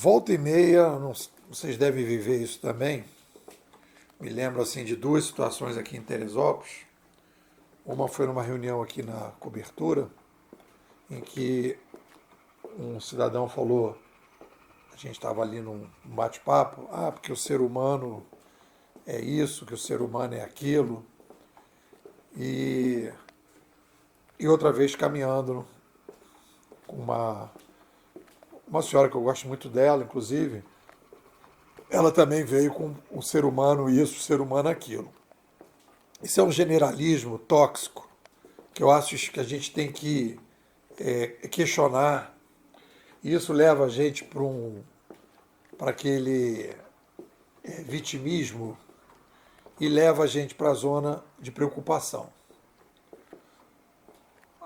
Volta e meia, vocês devem viver isso também. Me lembro assim de duas situações aqui em Teresópolis. Uma foi numa reunião aqui na cobertura, em que um cidadão falou, a gente estava ali num bate-papo, porque o ser humano é isso, que o ser humano é aquilo. E, e outra vez caminhando com uma senhora que eu gosto muito dela, inclusive, ela também veio com o ser humano isso, o ser humano aquilo. Isso é um generalismo tóxico que eu acho que a gente tem que questionar. E isso leva a gente para aquele vitimismo e leva a gente para a zona de preocupação.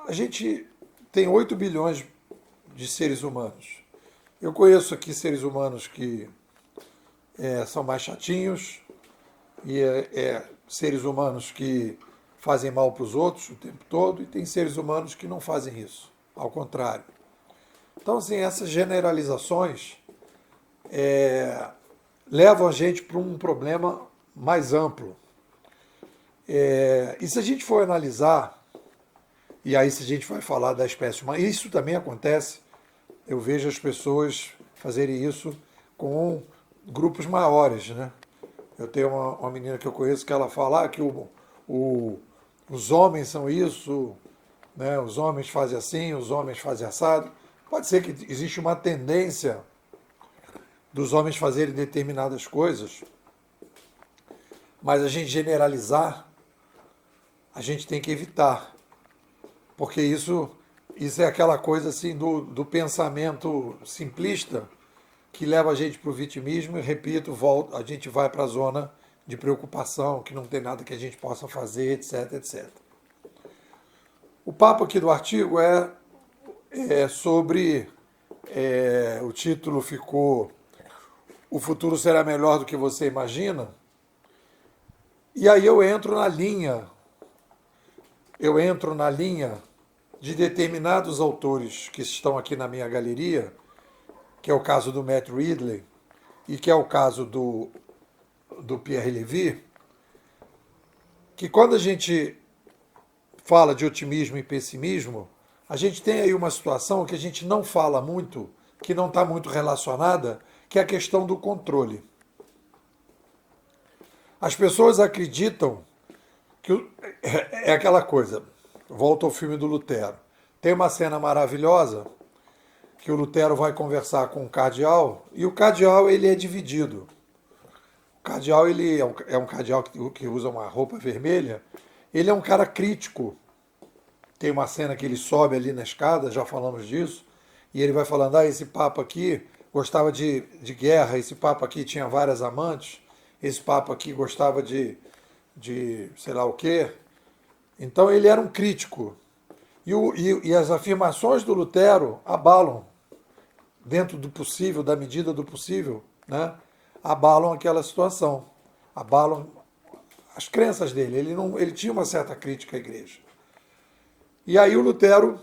A gente tem 8 bilhões de seres humanos. Eu conheço aqui seres humanos que são mais chatinhos e seres humanos que fazem mal para os outros o tempo todo e tem seres humanos que não fazem isso, ao contrário. Então, assim, essas generalizações levam a gente para um problema mais amplo. E se a gente for analisar, e aí se a gente vai falar da espécie humana, isso também acontece, eu vejo as pessoas fazerem isso com grupos maiores, né? Eu tenho uma menina que eu conheço que ela fala que os homens são isso, né? Os homens fazem assim, os homens fazem assado. Pode ser que existe uma tendência dos homens fazerem determinadas coisas, mas a gente generalizar, a gente tem que evitar, porque isso é aquela coisa assim do pensamento simplista que leva a gente para o vitimismo e, repito, a gente vai para a zona de preocupação, que não tem nada que a gente possa fazer, etc, etc. O papo aqui do artigo é sobre, o título ficou "O futuro será melhor do que você imagina", e aí eu entro na linha de determinados autores que estão aqui na minha galeria, que é o caso do Matt Ridley e que é o caso do Pierre Levy, que quando a gente fala de otimismo e pessimismo, a gente tem aí uma situação que a gente não fala muito, que não está muito relacionada, que é a questão do controle. As pessoas acreditam que é aquela coisa, volta ao filme do Lutero. Tem uma cena maravilhosa que o Lutero vai conversar com o cardeal, e o cardeal ele é dividido. O cardeal ele é um cardeal que usa uma roupa vermelha, ele é um cara crítico. Tem uma cena que ele sobe ali na escada, já falamos disso, e ele vai falando, esse papa aqui gostava de guerra, esse papa aqui tinha várias amantes, esse papa aqui gostava de sei lá o quê. Então ele era um crítico. E as afirmações do Lutero abalam, dentro do possível, da medida do possível, né? Abalam aquela situação, abalam as crenças dele. Ele tinha uma certa crítica à igreja. E aí o Lutero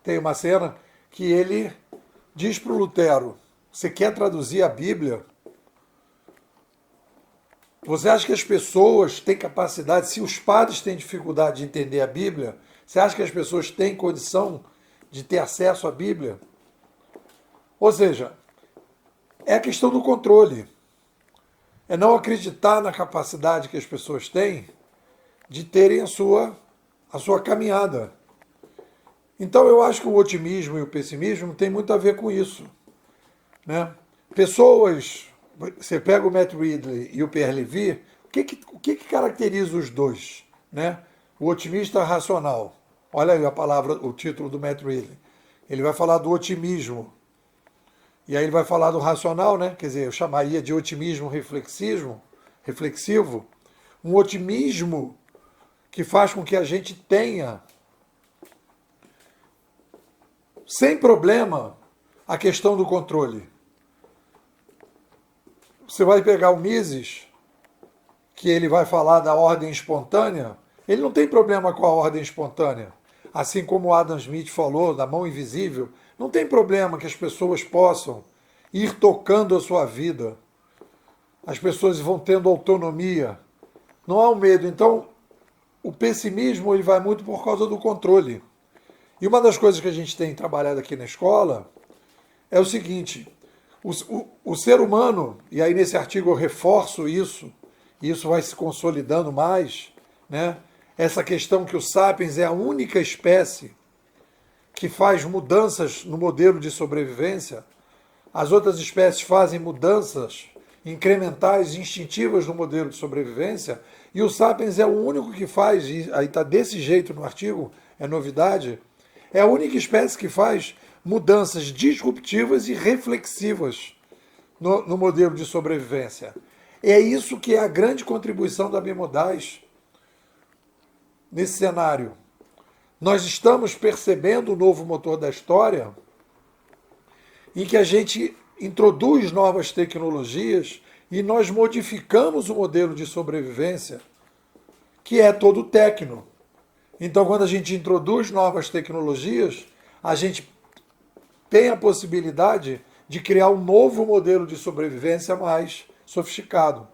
tem uma cena que ele diz para o Lutero, você quer traduzir a Bíblia? Você acha que as pessoas têm capacidade, se os padres têm dificuldade de entender a Bíblia, você acha que as pessoas têm condição de ter acesso à Bíblia? Ou seja, é a questão do controle. É não acreditar na capacidade que as pessoas têm de terem a sua caminhada. Então eu acho que o otimismo e o pessimismo tem muito a ver com isso, né? Pessoas, você pega o Matt Ridley e o Pierre Levy, o que caracteriza os dois, né? O otimista racional. Olha aí a palavra, o título do Matt Ridley. Ele vai falar do otimismo. E aí ele vai falar do racional, né? Quer dizer, eu chamaria de otimismo reflexivo. Um otimismo que faz com que a gente tenha, sem problema, a questão do controle. Você vai pegar o Mises, que ele vai falar da ordem espontânea, ele não tem problema com a ordem espontânea. Assim como o Adam Smith falou, da mão invisível, Não tem problema que as pessoas possam ir tocando a sua vida. As pessoas vão tendo autonomia. Não há um medo. Então, o pessimismo ele vai muito por causa do controle. E uma das coisas que a gente tem trabalhado aqui na escola é o seguinte: o ser humano, e aí nesse artigo eu reforço isso, e isso vai se consolidando mais, né? Essa questão que o Sapiens é a única espécie que faz mudanças no modelo de sobrevivência. As outras espécies fazem mudanças incrementais, instintivas no modelo de sobrevivência, e o Sapiens é o único que faz, e aí está desse jeito no artigo, é novidade, é a única espécie que faz mudanças disruptivas e reflexivas no modelo de sobrevivência. É isso que é a grande contribuição da Bimodais nesse cenário. Nós estamos percebendo o novo motor da história em que a gente introduz novas tecnologias e nós modificamos o modelo de sobrevivência, que é todo tecno. Então, quando a gente introduz novas tecnologias, a gente tem a possibilidade de criar um novo modelo de sobrevivência mais sofisticado.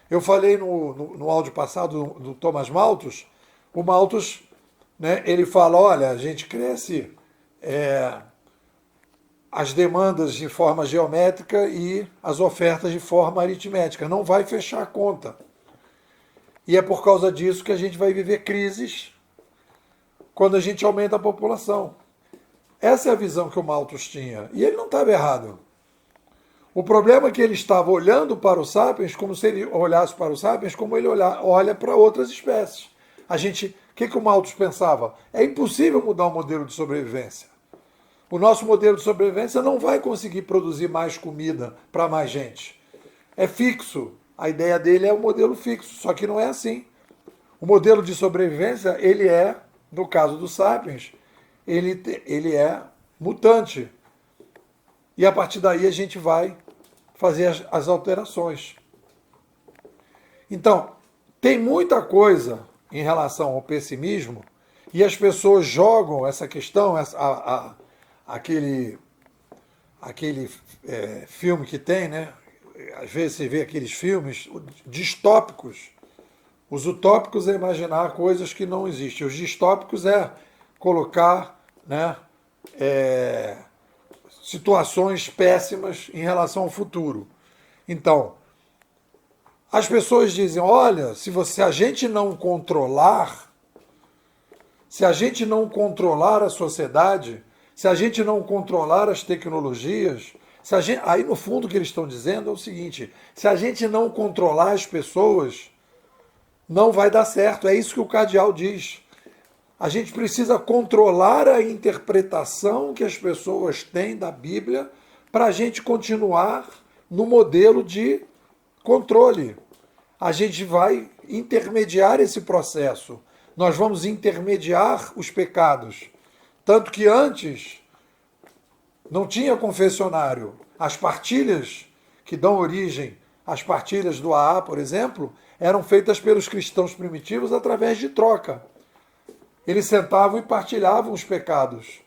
Eu falei no áudio passado do Thomas Malthus, o Malthus, né, ele fala, olha, a gente cresce as demandas de forma geométrica e as ofertas de forma aritmética. Não vai fechar a conta. E é por causa disso que a gente vai viver crises quando a gente aumenta a população. Essa é a visão que o Malthus tinha. E ele não estava errado. O problema é que ele estava olhando para o Sapiens como se ele olhasse para o Sapiens como ele olha para outras espécies. O que o Malthus pensava? É impossível mudar o modelo de sobrevivência. O nosso modelo de sobrevivência não vai conseguir produzir mais comida para mais gente. É fixo. A ideia dele é um modelo fixo, só que não é assim. O modelo de sobrevivência, ele é, no caso do Sapiens, ele é mutante. E a partir daí a gente vai fazer as alterações. Então, tem muita coisa em relação ao pessimismo e as pessoas jogam essa questão, aquele filme que tem, né? Às vezes você vê aqueles filmes distópicos. Os utópicos é imaginar coisas que não existem. Os distópicos é colocar, né, situações péssimas em relação ao futuro. Então, as pessoas dizem, olha, se a gente não controlar, se a gente não controlar a sociedade, se a gente não controlar as tecnologias, aí no fundo o que eles estão dizendo é o seguinte, se a gente não controlar as pessoas, não vai dar certo. É isso que o Cardeal diz. A gente precisa controlar a interpretação que as pessoas têm da Bíblia para a gente continuar no modelo de controle. A gente vai intermediar esse processo. Nós vamos intermediar os pecados. Tanto que antes não tinha confessionário. As partilhas que dão origem às partilhas do AA, por exemplo, eram feitas pelos cristãos primitivos através de troca. Eles sentavam e partilhavam os pecados.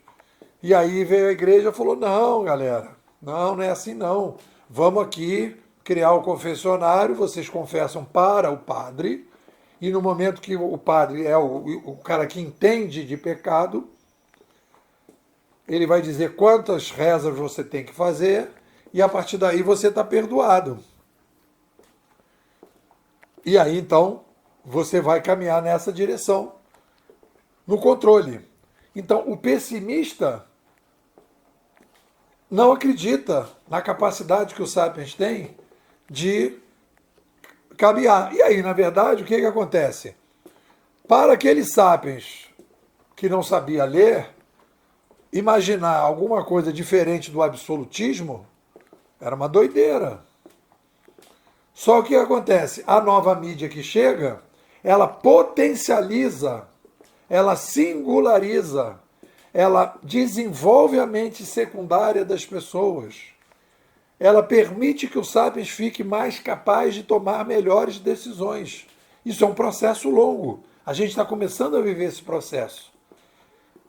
E aí veio a igreja e falou, não, galera, não é assim não. Vamos aqui criar o confessionário, vocês confessam para o padre, e no momento que o padre é o cara que entende de pecado, ele vai dizer quantas rezas você tem que fazer, e a partir daí você está perdoado. E aí, então, você vai caminhar nessa direção, no controle. Então, o pessimista não acredita na capacidade que o Sapiens tem de caminhar. E aí, na verdade, o que acontece? Para aquele Sapiens que não sabia ler, imaginar alguma coisa diferente do absolutismo era uma doideira. Só que o que acontece? A nova mídia que chega, ela potencializa, ela singulariza, ela desenvolve a mente secundária das pessoas. Ela permite que o Sapiens fique mais capaz de tomar melhores decisões. Isso é um processo longo. A gente está começando a viver esse processo.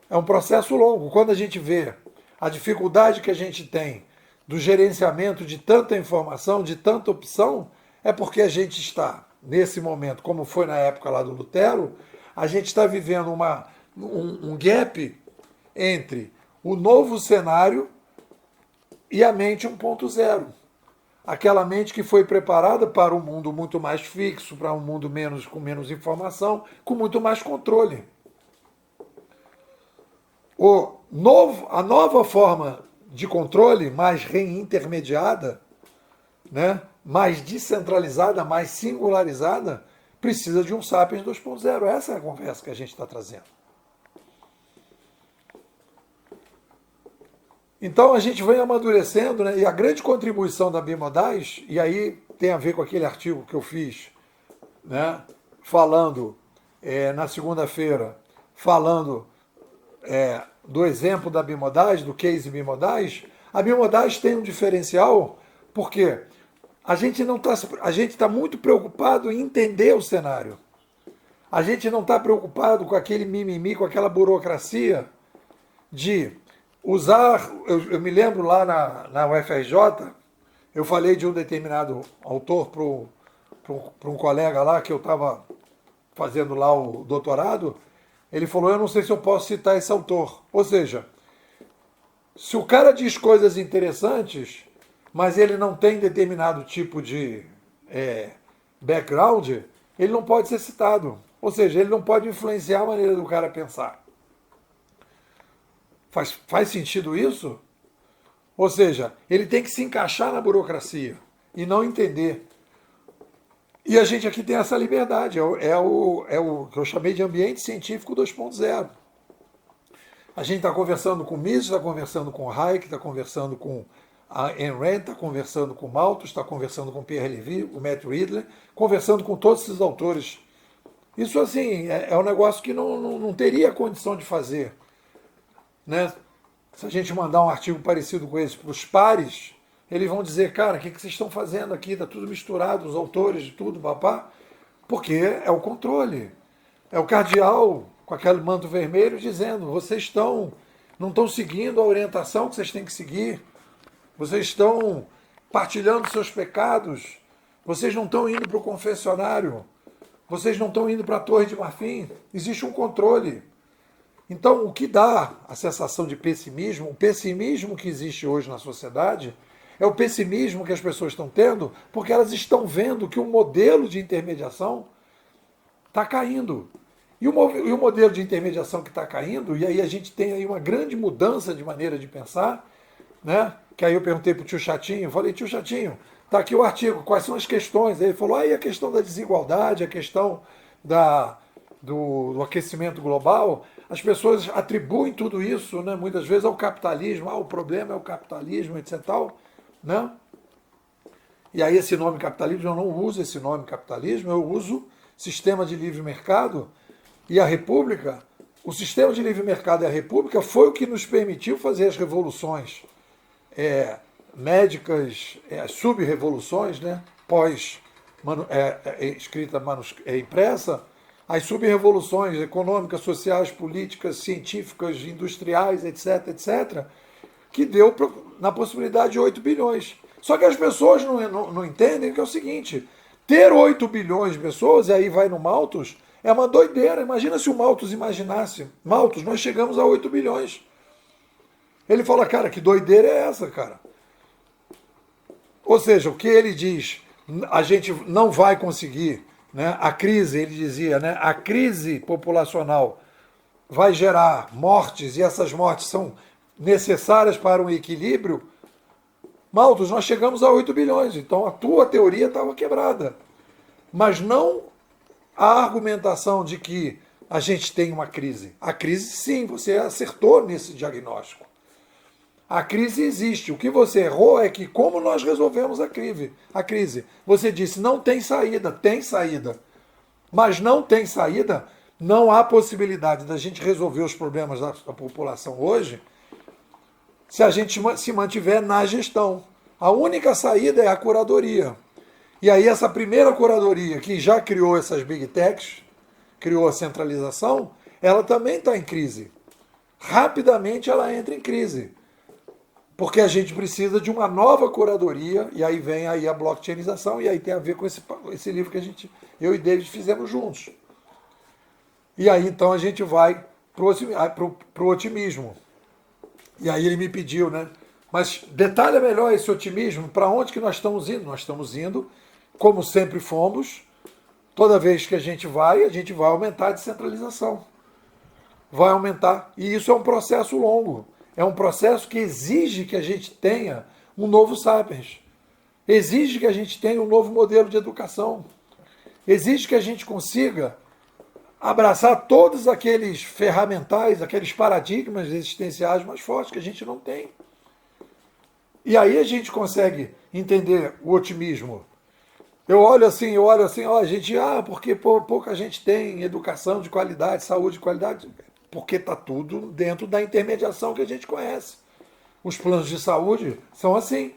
É um processo longo. Quando a gente vê a dificuldade que a gente tem do gerenciamento de tanta informação, de tanta opção, é porque a gente está, nesse momento, como foi na época lá do Lutero, a gente está vivendo um gap entre o novo cenário e a mente 1.0. Aquela mente que foi preparada para um mundo muito mais fixo, para um mundo com menos informação, com muito mais controle. A nova forma de controle, mais reintermediada, né, mais descentralizada, mais singularizada, precisa de um Sapiens 2.0. Essa é a conversa que a gente está trazendo. Então a gente vem amadurecendo, né? E a grande contribuição da Bimodais, e aí tem a ver com aquele artigo que eu fiz, né? Falando na segunda-feira, falando do exemplo da Bimodais, do case Bimodais. A Bimodais tem um diferencial porque a gente está muito preocupado em entender o cenário. A gente não está preocupado com aquele mimimi, com aquela burocracia de usar. Eu me lembro lá na UFRJ, eu falei de um determinado autor para um colega lá que eu estava fazendo lá o doutorado. Ele falou, eu não sei se eu posso citar esse autor. Ou seja, se o cara diz coisas interessantes, mas ele não tem determinado tipo de background, ele não pode ser citado. Ou seja, ele não pode influenciar a maneira do cara pensar. Faz sentido isso? Ou seja, ele tem que se encaixar na burocracia e não entender. E a gente aqui tem essa liberdade, é o que eu chamei de ambiente científico 2.0. A gente está conversando com o Mises, está conversando com o Hayek, está conversando com a Ayn Rand, está conversando com o Malthus, está conversando com o Pierre Levy, o Matt Ridley, conversando com todos esses autores. Isso, assim, é um negócio que não teria condição de fazer. Né? Se a gente mandar um artigo parecido com esse para os pares, eles vão dizer, cara, o que vocês estão fazendo aqui? Está tudo misturado, os autores de tudo, papá. Porque é o controle. É o cardeal com aquele manto vermelho dizendo, vocês não estão seguindo a orientação que vocês têm que seguir. Vocês estão partilhando seus pecados. Vocês não estão indo para o confessionário. Vocês não estão indo para a Torre de Marfim. Existe um controle. Então, o que dá a sensação de pessimismo, o pessimismo que existe hoje na sociedade, é o pessimismo que as pessoas estão tendo porque elas estão vendo que o modelo de intermediação está caindo. E o modelo de intermediação que está caindo, e aí a gente tem aí uma grande mudança de maneira de pensar, né? Que aí eu perguntei para o tio Chatinho, falei, tio Chatinho, está aqui o artigo, quais são as questões? Aí ele falou, aí a questão da desigualdade, a questão do aquecimento global. As pessoas atribuem tudo isso, né, muitas vezes ao capitalismo. O problema é o capitalismo, etc. Tal, né? E aí esse nome capitalismo, eu não uso esse nome capitalismo, eu uso sistema de livre mercado e a república. O sistema de livre mercado e a república foi o que nos permitiu fazer as revoluções médicas, sub-revoluções, né, escrita impressa, as sub-revoluções econômicas, sociais, políticas, científicas, industriais, etc., etc., que deu na possibilidade de 8 bilhões. Só que as pessoas não entendem que é o seguinte, ter 8 bilhões de pessoas, e aí vai no Malthus, é uma doideira. Imagina se o Malthus imaginasse, Malthus, nós chegamos a 8 bilhões. Ele fala, cara, que doideira é essa, cara? Ou seja, o que ele diz, a gente não vai conseguir, né? A crise, ele dizia, né? A crise populacional vai gerar mortes, e essas mortes são necessárias para um equilíbrio. Malthus, nós chegamos a 8 bilhões, então a tua teoria estava quebrada. Mas não a argumentação de que a gente tem uma crise. A crise, sim, você acertou nesse diagnóstico. A crise existe. O que você errou é que como nós resolvemos a crise. Você disse, não tem saída. Tem saída. Mas não tem saída, não há possibilidade da gente resolver os problemas da população hoje se a gente se mantiver na gestão. A única saída é a curadoria. E aí essa primeira curadoria, que já criou essas big techs, criou a centralização, ela também está em crise. Rapidamente ela entra em crise. porque a gente precisa de uma nova curadoria, e aí vem aí a blockchainização, e aí tem a ver com esse livro que eu e David fizemos juntos. E aí então a gente vai para o otimismo. E aí ele me pediu, né? Mas detalha melhor esse otimismo, para onde que nós estamos indo? Nós estamos indo, como sempre fomos, toda vez que a gente vai aumentar a descentralização. Vai aumentar. E isso é um processo longo. É um processo que exige que a gente tenha um novo Sapiens. Exige que a gente tenha um novo modelo de educação. Exige que a gente consiga abraçar todos aqueles ferramentais, aqueles paradigmas existenciais mais fortes que a gente não tem. E aí a gente consegue entender o otimismo. Eu olho assim, ó, porque pouca gente tem educação de qualidade, saúde de qualidade, porque está tudo dentro da intermediação que a gente conhece. Os planos de saúde são assim.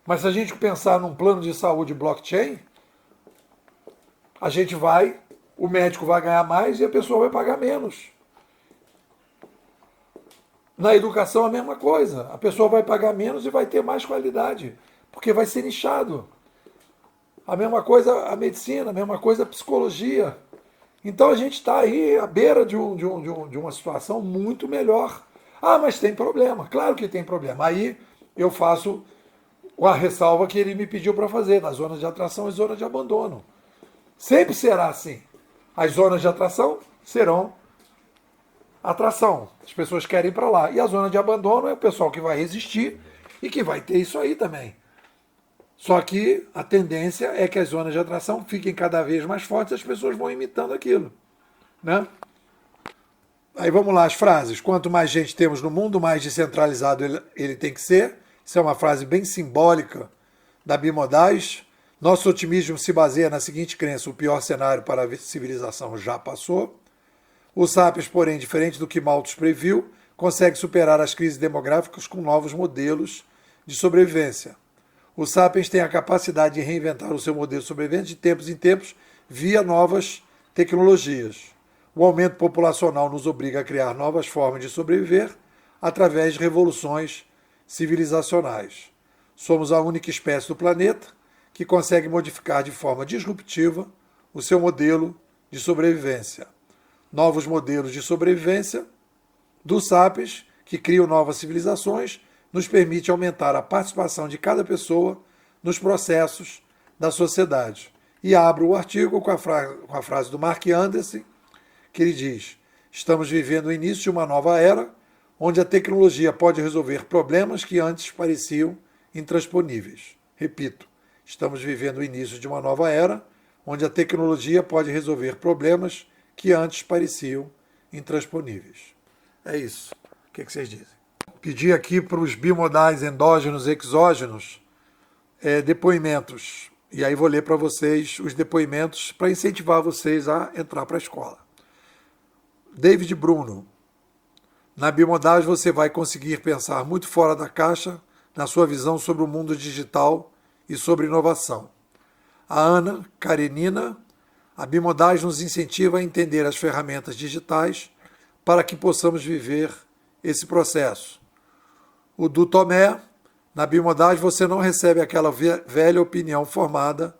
Mas se a gente pensar num plano de saúde blockchain, o médico vai ganhar mais e a pessoa vai pagar menos. Na educação a mesma coisa. A pessoa vai pagar menos e vai ter mais qualidade, porque vai ser nichado. A mesma coisa a medicina, a mesma coisa a psicologia. Então a gente está aí à beira de uma situação muito melhor. Ah, mas tem problema. Claro que tem problema. Aí eu faço a ressalva que ele me pediu para fazer, das zonas de atração e zonas de abandono. Sempre será assim. As zonas de atração serão atração. As pessoas querem ir para lá. E a zona de abandono é o pessoal que vai resistir e que vai ter isso aí também. Só que a tendência é que as zonas de atração fiquem cada vez mais fortes e as pessoas vão imitando aquilo. Né? Aí vamos lá, as frases. Quanto mais gente temos no mundo, mais descentralizado ele tem que ser. Isso é uma frase bem simbólica da Bimodais. Nosso otimismo se baseia na seguinte crença: o pior cenário para a civilização já passou. O Sapiens, porém, diferente do que Malthus previu, consegue superar as crises demográficas com novos modelos de sobrevivência. O Sapiens tem a capacidade de reinventar o seu modelo de sobrevivência de tempos em tempos via novas tecnologias. O aumento populacional nos obriga a criar novas formas de sobreviver através de revoluções civilizacionais. Somos a única espécie do planeta que consegue modificar de forma disruptiva o seu modelo de sobrevivência. Novos modelos de sobrevivência dos Sapiens, que criam novas civilizações, nos permite aumentar a participação de cada pessoa nos processos da sociedade. E abro o artigo com a frase do Mark Anderson, que ele diz: estamos vivendo o início de uma nova era, onde a tecnologia pode resolver problemas que antes pareciam intransponíveis. Repito, estamos vivendo o início de uma nova era, onde a tecnologia pode resolver problemas que antes pareciam intransponíveis. É isso. O que vocês dizem? Pedi aqui para os bimodais endógenos e exógenos depoimentos. E aí vou ler para vocês os depoimentos para incentivar vocês a entrar para a escola. David Bruno. Na Bimodais você vai conseguir pensar muito fora da caixa na sua visão sobre o mundo digital e sobre inovação. A Ana Karenina. A Bimodais nos incentiva a entender as ferramentas digitais para que possamos viver esse processo. O do Tomé, na Bimodais você não recebe aquela velha opinião formada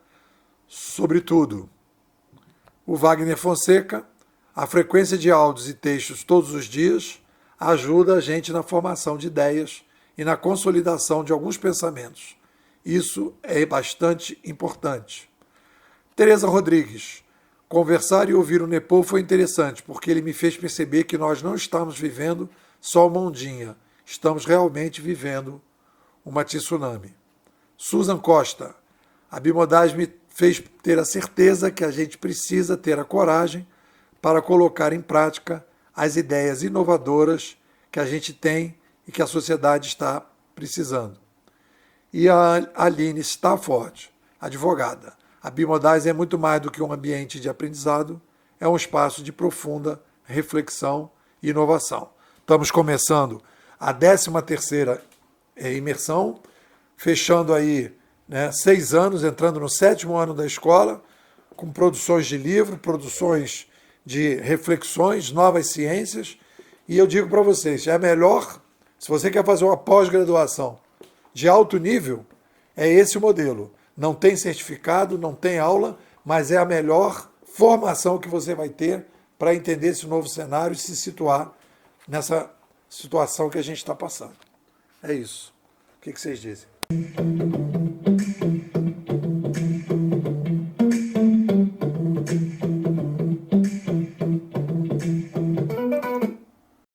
sobre tudo. O Wagner Fonseca, a frequência de áudios e textos todos os dias ajuda a gente na formação de ideias e na consolidação de alguns pensamentos. Isso é bastante importante. Tereza Rodrigues, conversar e ouvir o Nepô foi interessante, porque ele me fez perceber que nós não estamos vivendo só uma ondinha, estamos realmente vivendo uma tsunami. Susan Costa, a Bimodais me fez ter a certeza que a gente precisa ter a coragem para colocar em prática as ideias inovadoras que a gente tem e que a sociedade está precisando. E a Aline Stafford, advogada. A Bimodais é muito mais do que um ambiente de aprendizado, é um espaço de profunda reflexão e inovação. Estamos começando a 13ª imersão, fechando aí 6 anos, entrando no 7º ano da escola, com produções de livro, produções de reflexões, novas ciências. E eu digo para vocês, é a melhor Se você quer fazer uma pós-graduação de alto nível, é esse o modelo. Não tem certificado, não tem aula, mas é a melhor formação que você vai ter para entender esse novo cenário e se situar nessa situação que a gente está passando. É isso. O que vocês dizem?